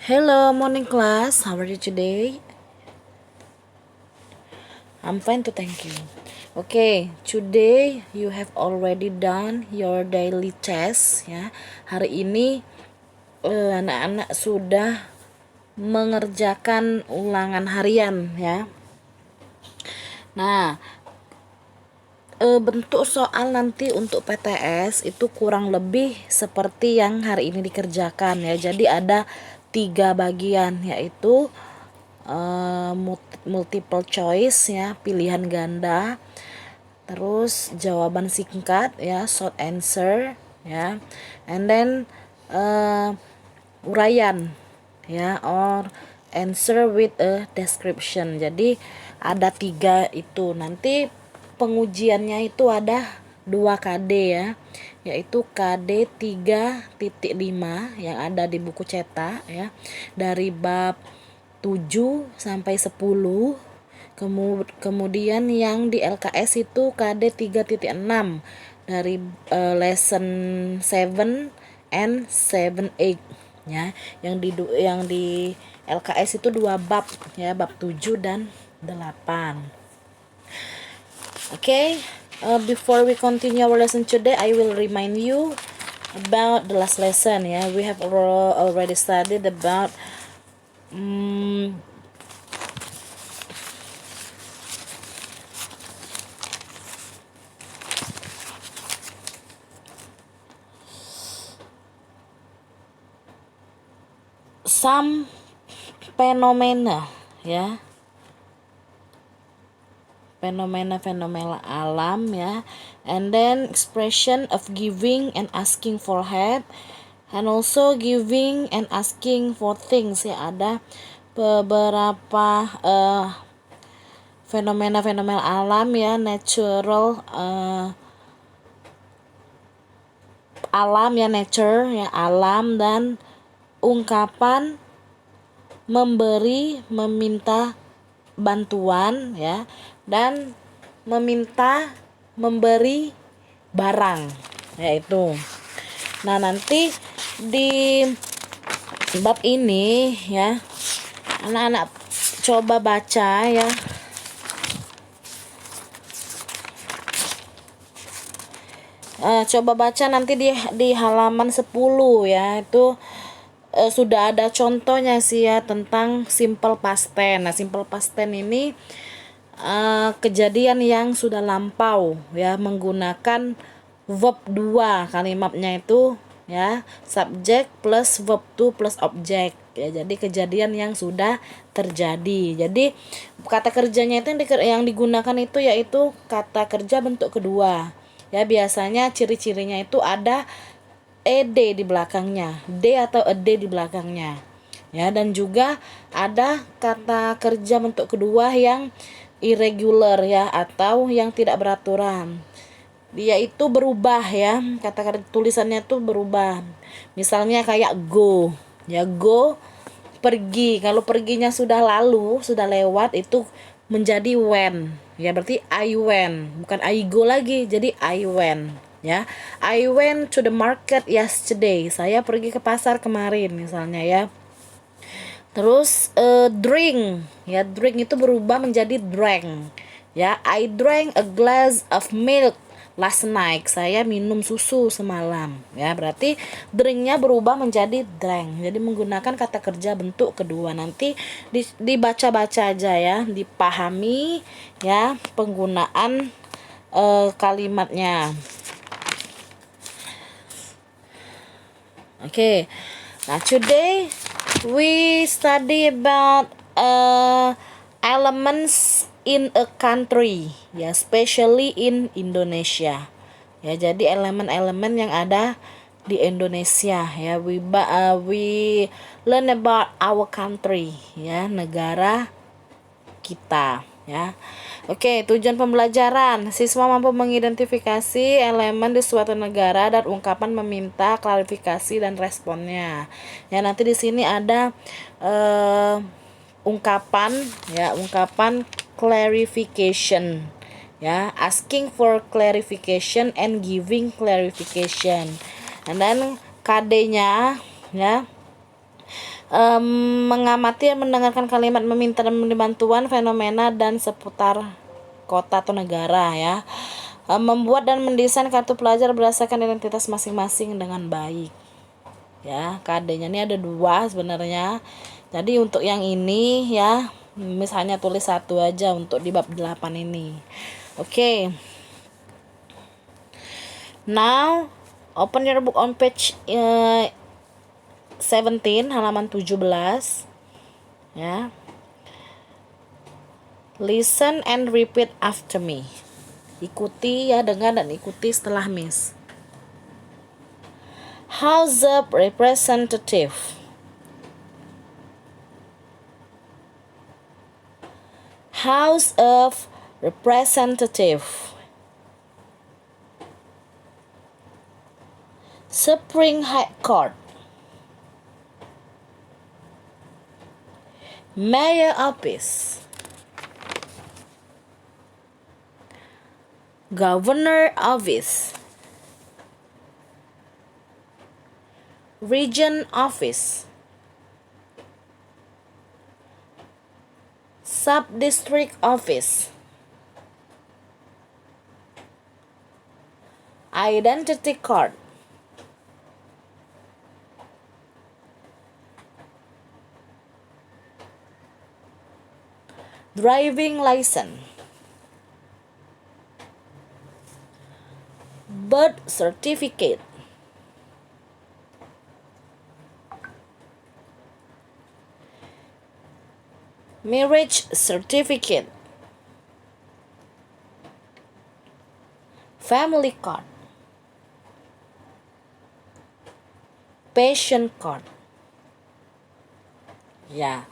Hello, morning class. How are you today? I'm fine too, thank you. Okay, today you have already done your daily test ya. Hari ini anak-anak sudah mengerjakan ulangan harian ya. Nah, bentuk soal nanti untuk PTS itu kurang lebih seperti yang hari ini dikerjakan ya. Jadi ada 3 bagian, yaitu multiple choice ya, pilihan ganda, terus jawaban singkat ya, short answer ya, and then uraian ya, or answer with a description. Jadi ada 3 itu. Nanti pengujiannya itu ada 2 KD ya, yaitu KD 3.5 yang ada di buku cetak ya, dari bab 7 sampai 10. Kemudian yang di LKS itu KD 3.6 dari lesson 7 and 7-8 ya. Yang di LKS itu 2 bab ya, bab 7 dan 8. Okay, before we continue our lesson today, I will remind you about the last lesson ya. We have already studied about some fenomena ya, fenomena alam ya, and then expression of giving and asking for help, and also giving and asking for things ya. Ada beberapa fenomena alam ya, natural alam ya, nature ya, alam, dan ungkapan memberi, meminta bantuan ya, dan meminta memberi barang yaitu. Nah, nanti di bab ini ya, anak-anak coba baca ya. Coba baca nanti di halaman 10 ya, itu sudah ada contohnya sih ya tentang simple past tense. Nah, simple past tense ini kejadian yang sudah lampau ya, menggunakan verb 2 kalimatnya itu ya, subject plus verb 2 plus object ya. Jadi kejadian yang sudah terjadi. Jadi kata kerjanya itu yang digunakan itu yaitu kata kerja bentuk kedua ya. Biasanya ciri-cirinya itu ada ed di belakangnya, d atau ed di belakangnya ya, dan juga ada kata kerja bentuk kedua yang irregular ya, atau yang tidak beraturan. Dia itu berubah ya, kata tulisannya tuh berubah. Misalnya kayak go ya, go pergi. Kalau perginya sudah lalu, sudah lewat, itu menjadi went ya, berarti I went, bukan I go lagi, jadi I went ya. I went to the market yesterday. Saya pergi ke pasar kemarin misalnya ya. Terus drink ya, drink itu berubah menjadi drank ya. I drank a glass of milk last night. Saya minum susu semalam ya. Berarti drinknya berubah menjadi drank. Jadi menggunakan kata kerja bentuk kedua. Nanti dibaca-baca aja ya, dipahami ya penggunaan kalimatnya. Okay, now today we study about elements in a country ya, especially in Indonesia ya. Jadi elemen-elemen yang ada di Indonesia ya. We learn about our country ya, negara kita ya. Oke, tujuan pembelajaran. Siswa mampu mengidentifikasi elemen di suatu negara dan ungkapan meminta klarifikasi dan responnya. Ya, nanti di sini ada ungkapan ya, ungkapan clarification ya, asking for clarification and giving clarification. And then KD-nya ya, mengamati dan mendengarkan kalimat meminta dan memberi bantuan, fenomena dan seputar kota atau negara ya. Membuat dan mendesain kartu pelajar berdasarkan identitas masing-masing dengan baik. Ya, KD-nya ini ada 2 sebenarnya. Jadi untuk yang ini ya, misalnya tulis 1 aja untuk di bab 8 ini. Oke. Now, open your book on page 17, halaman 17. Ya. Listen and repeat after me. Ikuti ya, dengar dan ikuti setelah Miss. House of Representative. House of Representative. Supreme High Court. Mayor Office. Governor Office. Region Office. Sub-District Office. Identity Card. Driving License. Birth Certificate. Marriage Certificate. Family Card. Patient Card. Ya.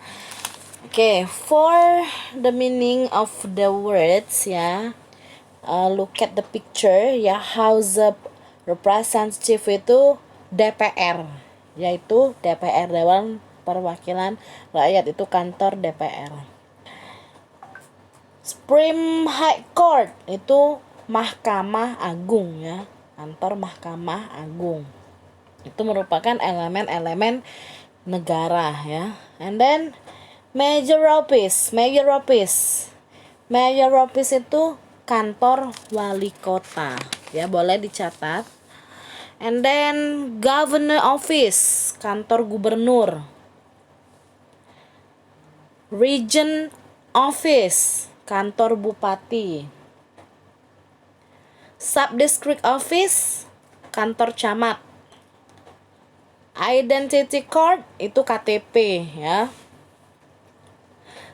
Okay, for the meaning of the words ya, look at the picture ya. House of Representative itu DPR, yaitu DPR, Dewan Perwakilan Rakyat, itu kantor DPR. Supreme High Court itu Mahkamah Agung ya, kantor Mahkamah Agung. Itu merupakan elemen-elemen negara ya. And then Mayor Office itu kantor wali kota ya, boleh dicatat. And then Governor Office, kantor gubernur. Region Office, kantor bupati. Sub-District Office, kantor camat. Identity Card itu KTP ya.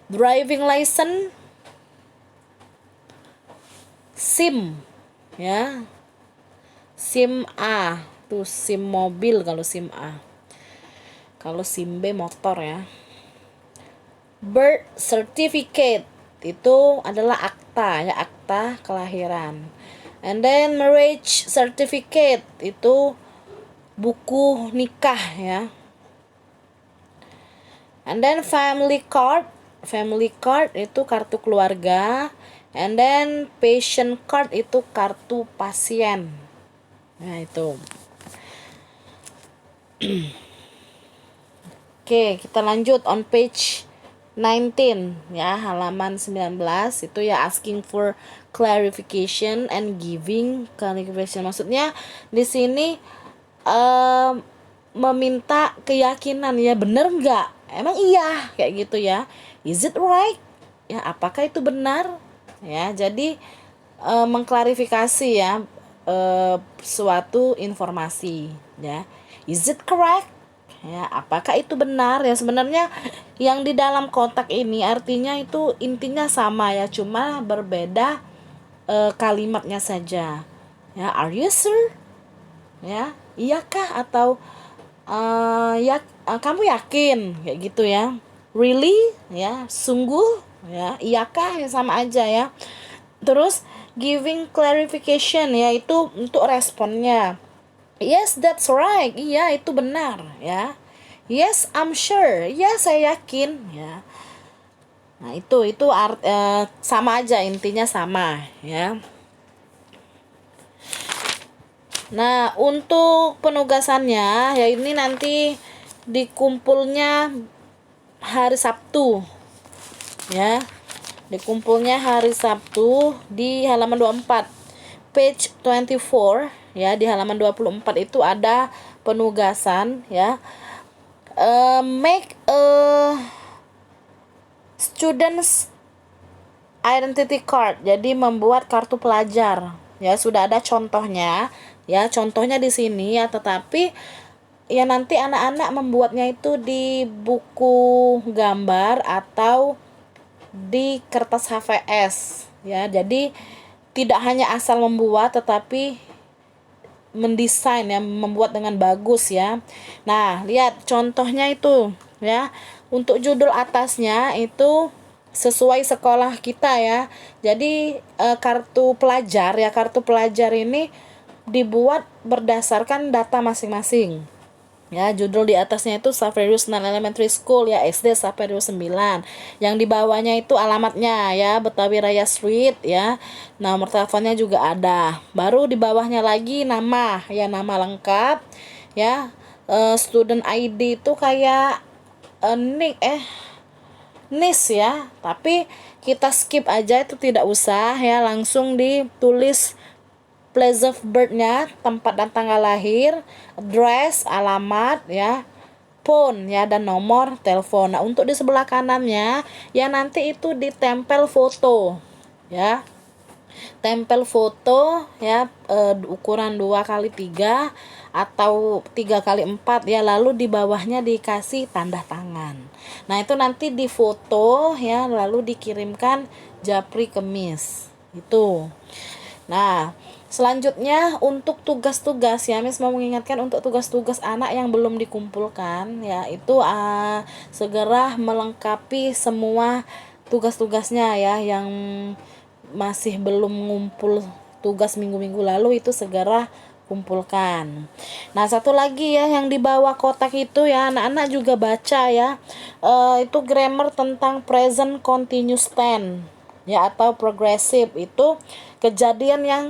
Driving License, SIM ya. SIM A tuh SIM mobil kalau SIM A. Kalau SIM B motor ya. Birth Certificate itu adalah akta ya, akta kelahiran. And then Marriage Certificate itu buku nikah ya. And then Family Card itu kartu keluarga. And then Patient Card itu kartu pasien. Nah itu. Oke, kita lanjut on page 19 ya, halaman 19 itu ya, asking for clarification and giving clarification. Maksudnya di sini meminta keyakinan ya, bener nggak? Emang iya kayak gitu ya? Is it right? Ya, apakah itu benar? Ya, jadi mengklarifikasi ya suatu informasi ya. Is it correct? Ya, apakah itu benar ya? Sebenarnya yang di dalam kotak ini artinya itu intinya sama ya, cuma berbeda kalimatnya saja ya. Are you sure? Ya, iyakah atau kamu yakin kayak gitu ya. Really ya, sungguh ya, iyakah ya, sama aja ya. Terus giving clarification ya, itu untuk responnya. Yes, that's right. Iya, itu benar ya. Yes, I'm sure. Ya, saya yakin ya. Nah, itu sama aja, intinya sama ya. Nah, untuk penugasannya ya, ini nanti dikumpulnya hari Sabtu ya. Dikumpulnya hari Sabtu di halaman 24. Page 24 ya, di halaman 24 itu ada penugasan ya. Make a student's identity card. Jadi membuat kartu pelajar. Ya, sudah ada contohnya. Ya, contohnya di sini ya, tetapi ya nanti anak-anak membuatnya itu di buku gambar atau di kertas HVS ya. Jadi tidak hanya asal membuat tetapi mendesain ya, membuat dengan bagus ya. Nah, lihat contohnya itu ya. Untuk judul atasnya itu sesuai sekolah kita ya. Jadi kartu pelajar ya, kartu pelajar ini dibuat berdasarkan data masing-masing. Ya, judul di atasnya itu Xaverius Non Elementary School ya, SD Xaverius 9. Yang di bawahnya itu alamatnya ya, Betawi Raya Street ya. Nomor teleponnya juga ada. Baru di bawahnya lagi nama ya, nama lengkap ya. Student ID itu kayak NIS ya, tapi kita skip aja, itu tidak usah ya, langsung ditulis place of birth-nya, tempat dan tanggal lahir, address, alamat ya, phone ya, dan nomor telepon. Nah, untuk di sebelah kanannya ya nanti itu ditempel foto ya. Tempel foto ya, ukuran 2x3 atau 3x4 ya, lalu di bawahnya dikasih tanda tangan. Nah, itu nanti difoto ya, lalu dikirimkan Japri Kemis itu. Nah, selanjutnya untuk tugas-tugas ya, Miss mau mengingatkan untuk tugas-tugas anak yang belum dikumpulkan ya, itu segera melengkapi semua tugas-tugasnya ya. Yang masih belum ngumpul tugas minggu-minggu lalu itu segera kumpulkan. Nah, satu lagi ya, yang di bawah kotak itu ya, anak-anak juga baca ya. Itu grammar tentang present continuous tense ya, atau progressive. Itu kejadian yang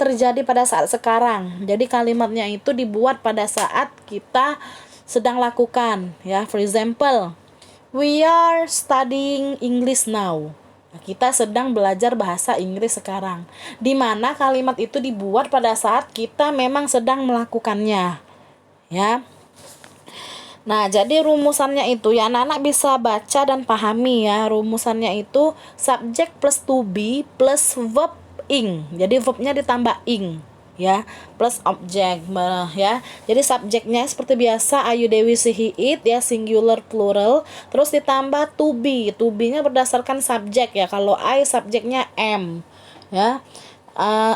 terjadi pada saat sekarang. Jadi kalimatnya itu dibuat pada saat kita sedang lakukan ya. For example, we are studying English now. Kita sedang belajar bahasa Inggris sekarang. Di mana kalimat itu dibuat pada saat kita memang sedang melakukannya ya. Nah, jadi rumusannya itu ya, anak-anak bisa baca dan pahami ya. Rumusannya itu subject plus to be plus verb ing. Jadi verbnya ditambah ing ya, plus object ya. Jadi subjeknya seperti biasa Ayu Dewi she he it ya, singular plural, terus ditambah to be. To be-nya berdasarkan subjek ya. Kalau I subjeknya am ya.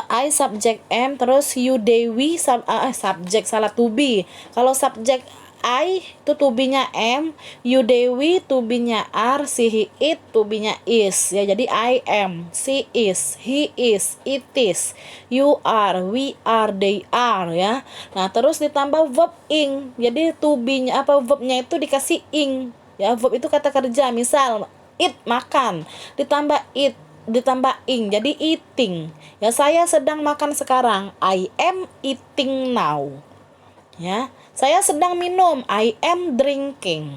I subjek am, terus you Dewi subjek, salah, to be. Kalau subjek I itu to be-nya am, you Dewi to be-nya are, she he it to be-nya is ya. Jadi I am, she is, he is, it is, you are, we are, they are ya. Nah, terus ditambah verb ing. Jadi to be-nya verbnya itu dikasih ing ya. Verb itu kata kerja. Misal eat, makan, ditambah it, ditambah ing, jadi eating ya. Saya sedang makan sekarang, I am eating now ya. Saya sedang minum, I am drinking.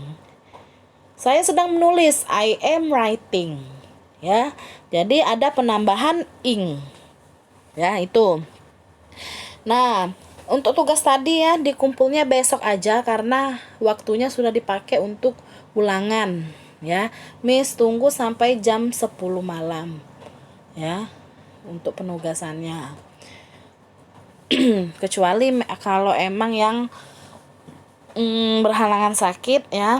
Saya sedang menulis, I am writing ya. Jadi ada penambahan ing ya, itu. Nah, untuk tugas tadi ya, dikumpulnya besok aja karena waktunya sudah dipakai untuk ulangan ya. Miss tunggu sampai jam 10 malam ya untuk penugasannya. Kecuali kalau emang yang berhalangan sakit ya,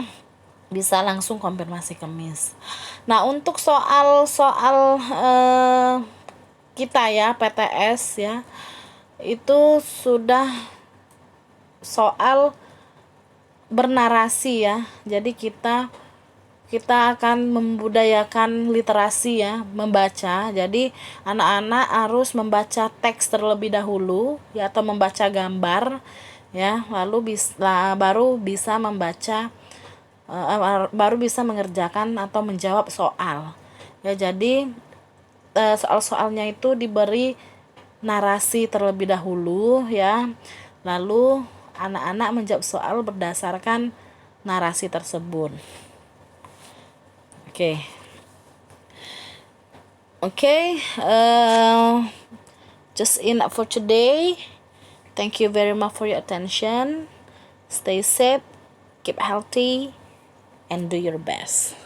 bisa langsung konfirmasi ke Miss. Nah, untuk soal kita ya, PTS ya, itu sudah soal bernarasi ya. Jadi kita akan membudayakan literasi ya, membaca. Jadi anak-anak harus membaca teks terlebih dahulu ya, atau membaca gambar ya, lalu baru bisa membaca, baru bisa mengerjakan atau menjawab soal ya. Jadi soal-soalnya itu diberi narasi terlebih dahulu ya, lalu anak-anak menjawab soal berdasarkan narasi tersebut. Oke. Okay, just enough for today. Thank you very much for your attention. Stay safe, keep healthy, and do your best.